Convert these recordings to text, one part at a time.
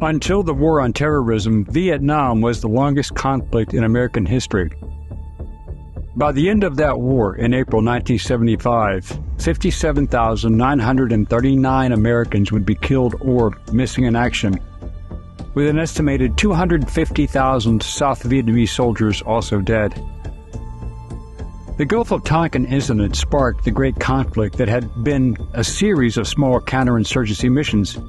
Until the War on Terrorism, Vietnam was the longest conflict in American history. By the end of that war, in April 1975, 57,939 Americans would be killed or missing in action, with an estimated 250,000 South Vietnamese soldiers also dead. The Gulf of Tonkin incident sparked the great conflict that had been a series of small counterinsurgency missions.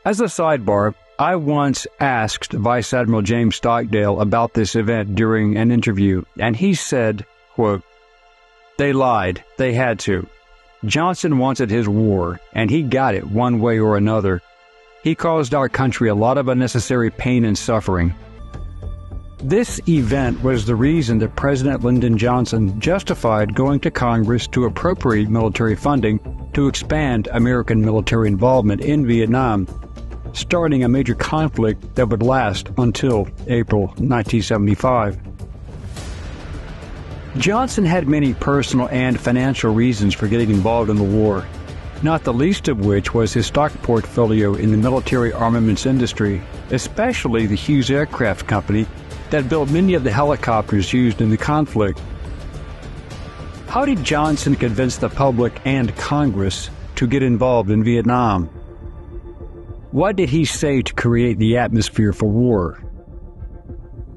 As a sidebar, I once asked Vice Admiral James Stockdale about this event during an interview, and he said, quote, "They lied. They had to. Johnson wanted his war, and he got it one way or another. He caused our country a lot of unnecessary pain and suffering." This event was the reason that President Lyndon Johnson justified going to Congress to appropriate military funding to expand American military involvement in Vietnam, starting a major conflict that would last until April 1975. Johnson had many personal and financial reasons for getting involved in the war, not the least of which was his stock portfolio in the military armaments industry, especially the Hughes Aircraft Company that built many of the helicopters used in the conflict. How did Johnson convince the public and Congress to get involved in Vietnam? What did he say to create the atmosphere for war?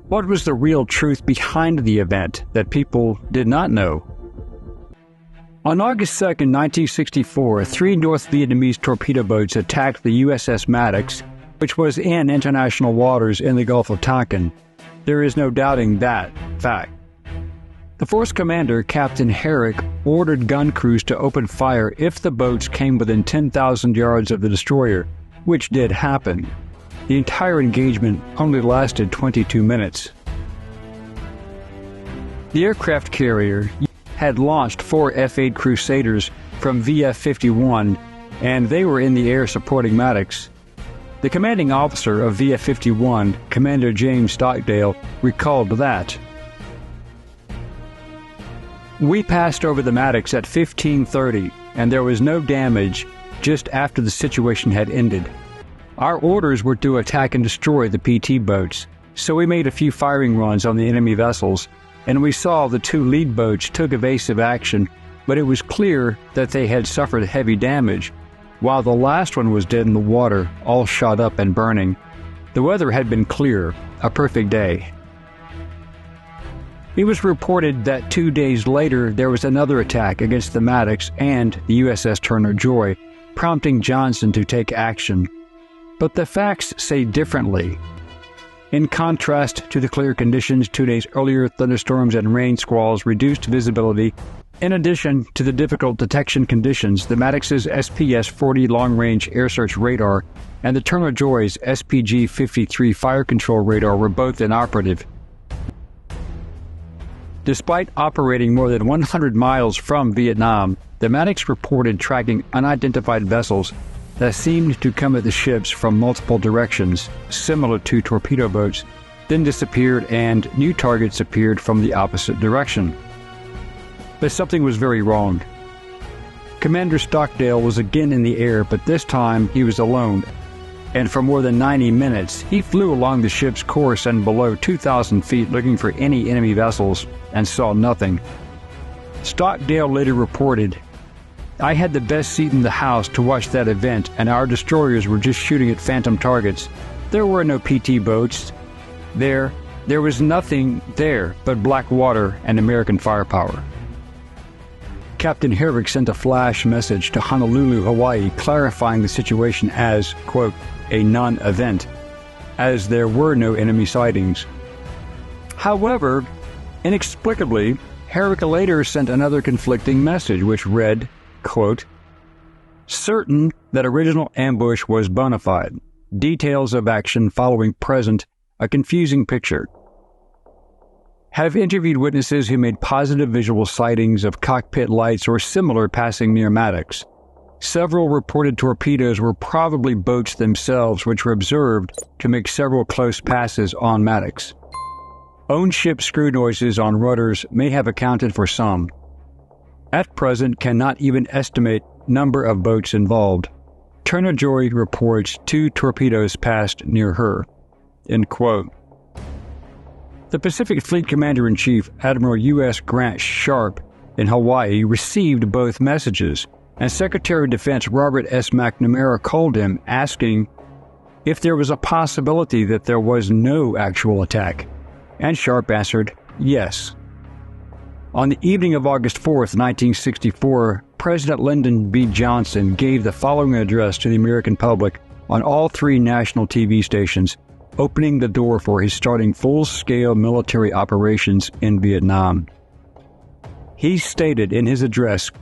What was the real truth behind the event that people did not know? On August 2, 1964, 3 North Vietnamese torpedo boats attacked the USS Maddox, which was in international waters in the Gulf of Tonkin. There is no doubting that fact. The force commander, Captain Herrick, ordered gun crews to open fire if the boats came within 10,000 yards of the destroyer, which did happen. The entire engagement only lasted 22 minutes. The aircraft carrier had launched 4 F-8 Crusaders from VF-51, and they were in the air supporting Maddox. The commanding officer of VF-51, Commander James Stockdale, recalled that, "We passed over the Maddox at 15:30, and there was no damage just after the situation had ended. Our orders were to attack and destroy the PT boats, so we made a few firing runs on the enemy vessels, and we saw the 2 lead boats took evasive action, but it was clear that they had suffered heavy damage, while the last one was dead in the water, all shot up and burning. The weather had been clear, a perfect day." It was reported that 2 days later there was another attack against the Maddox and the USS Turner Joy, prompting Johnson to take action. But the facts say differently. In contrast to the clear conditions 2 days earlier, thunderstorms and rain squalls reduced visibility. In addition to the difficult detection conditions, the Maddox's SPS-40 long-range air search radar and the Turner Joy's SPG-53 fire control radar were both inoperative. Despite operating more than 100 miles from Vietnam, the Maddox reported tracking unidentified vessels that seemed to come at the ships from multiple directions, similar to torpedo boats, then disappeared and new targets appeared from the opposite direction. But something was very wrong. Commander Stockdale was again in the air, but this time he was alone, and for more than 90 minutes he flew along the ship's course and below 2,000 feet looking for any enemy vessels and saw nothing. Stockdale later reported, "I had the best seat in the house to watch that event, and our destroyers were just shooting at phantom targets. There were no PT boats. There was nothing there but black water and American firepower." Captain Herrick sent a flash message to Honolulu, Hawaii, clarifying the situation as, quote, "a non-event," as there were no enemy sightings. However, inexplicably, Herrick later sent another conflicting message, which read, quote, "Certain that original ambush was bona fide. Details of action following present, a confusing picture. Have interviewed witnesses who made positive visual sightings of cockpit lights or similar passing near Maddox. Several reported torpedoes were probably boats themselves which were observed to make several close passes on Maddox. Own ship screw noises on rudders may have accounted for some. At present cannot even estimate number of boats involved. Turner Joy reports 2 torpedoes passed near her. End quote. The Pacific Fleet Commander-in-Chief, Admiral U.S. Grant Sharp, in Hawaii, received both messages, and Secretary of Defense Robert S. McNamara called him, asking if there was a possibility that there was no actual attack, and Sharp answered yes. On the evening of August 4th, 1964, President Lyndon B. Johnson gave the following address to the American public on all 3 national TV stations, opening the door for his starting full-scale military operations in Vietnam. He stated in his address,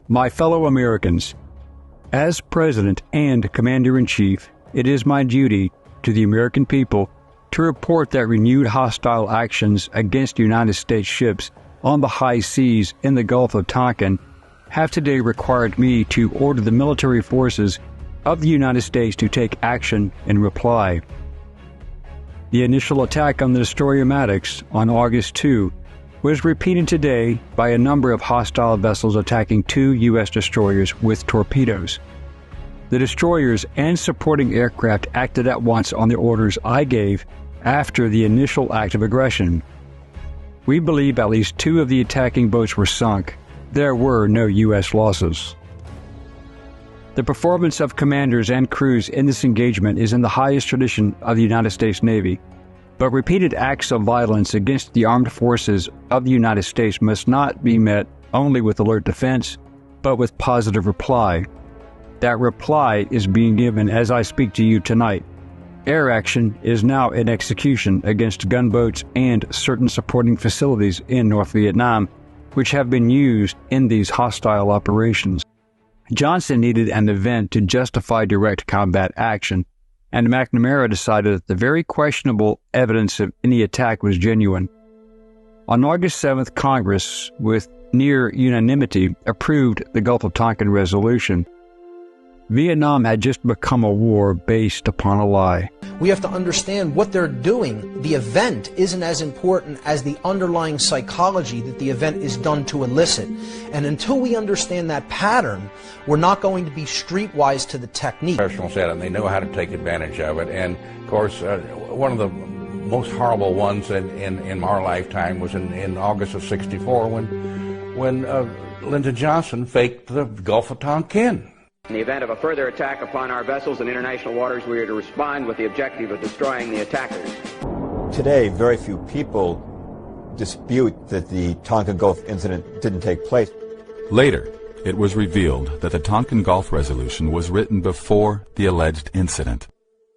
"My fellow Americans, as President and Commander-in-Chief, it is my duty to the American people to report that renewed hostile actions against United States ships on the high seas in the Gulf of Tonkin have today required me to order the military forces of the United States to take action in reply. The initial attack on the destroyer Maddox on August 2 was repeated today by a number of hostile vessels attacking 2 U.S. destroyers with torpedoes. The destroyers and supporting aircraft acted at once on the orders I gave after the initial act of aggression. We believe at least 2 of the attacking boats were sunk. There were no U.S. losses. The performance of commanders and crews in this engagement is in the highest tradition of the United States Navy, but repeated acts of violence against the armed forces of the United States must not be met only with alert defense, but with positive reply. That reply is being given as I speak to you tonight. Air action is now in execution against gunboats and certain supporting facilities in North Vietnam, which have been used in these hostile operations. Johnson needed an event to justify direct combat action, and McNamara decided that the very questionable evidence of any attack was genuine. On August 7th, Congress, with near unanimity, approved the Gulf of Tonkin Resolution. Vietnam had just become a war based upon a lie. We have to understand what they're doing. The event isn't as important as the underlying psychology that the event is done to elicit. And until we understand that pattern, we're not going to be streetwise to the technique. Professionals at it, and they know how to take advantage of it. And of course, one of the most horrible ones in our lifetime was in August of '64 when Lyndon Johnson faked the Gulf of Tonkin. In the event of a further attack upon our vessels in international waters, we are to respond with the objective of destroying the attackers. Today, very few people dispute that the Tonkin Gulf incident didn't take place. Later, it was revealed that the Tonkin Gulf Resolution was written before the alleged incident.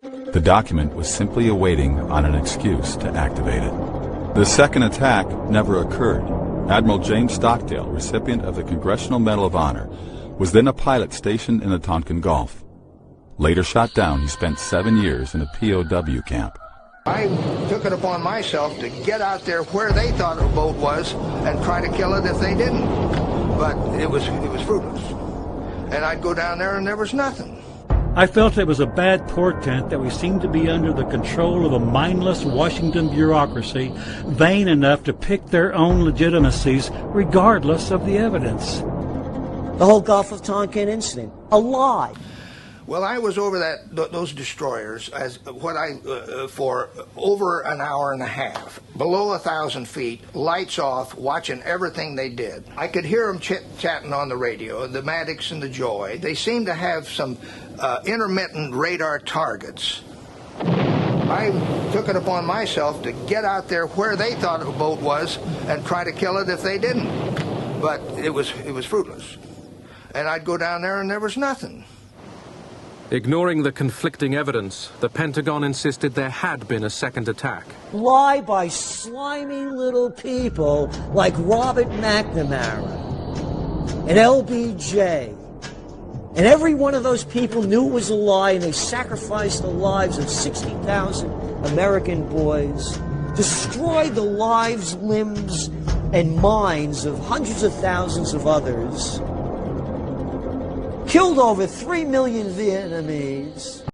The document was simply awaiting on an excuse to activate it. The second attack never occurred. Admiral James Stockdale, recipient of the Congressional Medal of Honor, was then a pilot stationed in the Tonkin Gulf. Later shot down, he spent 7 years in a POW camp. I took it upon myself to get out there where they thought a boat was and try to kill it if they didn't. But it was fruitless. And I'd go down there and there was nothing. I felt it was a bad portent that we seemed to be under the control of a mindless Washington bureaucracy, vain enough to pick their own legitimacies regardless of the evidence. The whole Gulf of Tonkin incident, a lie. Well, I was over those destroyers for over an hour and a half, below 1,000 feet, lights off, watching everything they did. I could hear them chatting on the radio, the Maddox and the Joy. They seemed to have some intermittent radar targets. I took it upon myself to get out there where they thought a boat was and try to kill it if they didn't. But it was fruitless. And I'd go down there and there was nothing. Ignoring the conflicting evidence, the Pentagon insisted there had been a second attack. Lie by slimy little people like Robert McNamara and LBJ. And every one of those people knew it was a lie, and they sacrificed the lives of 60,000 American boys, destroyed the lives, limbs, and minds of hundreds of thousands of others, killed over 3 million Vietnamese.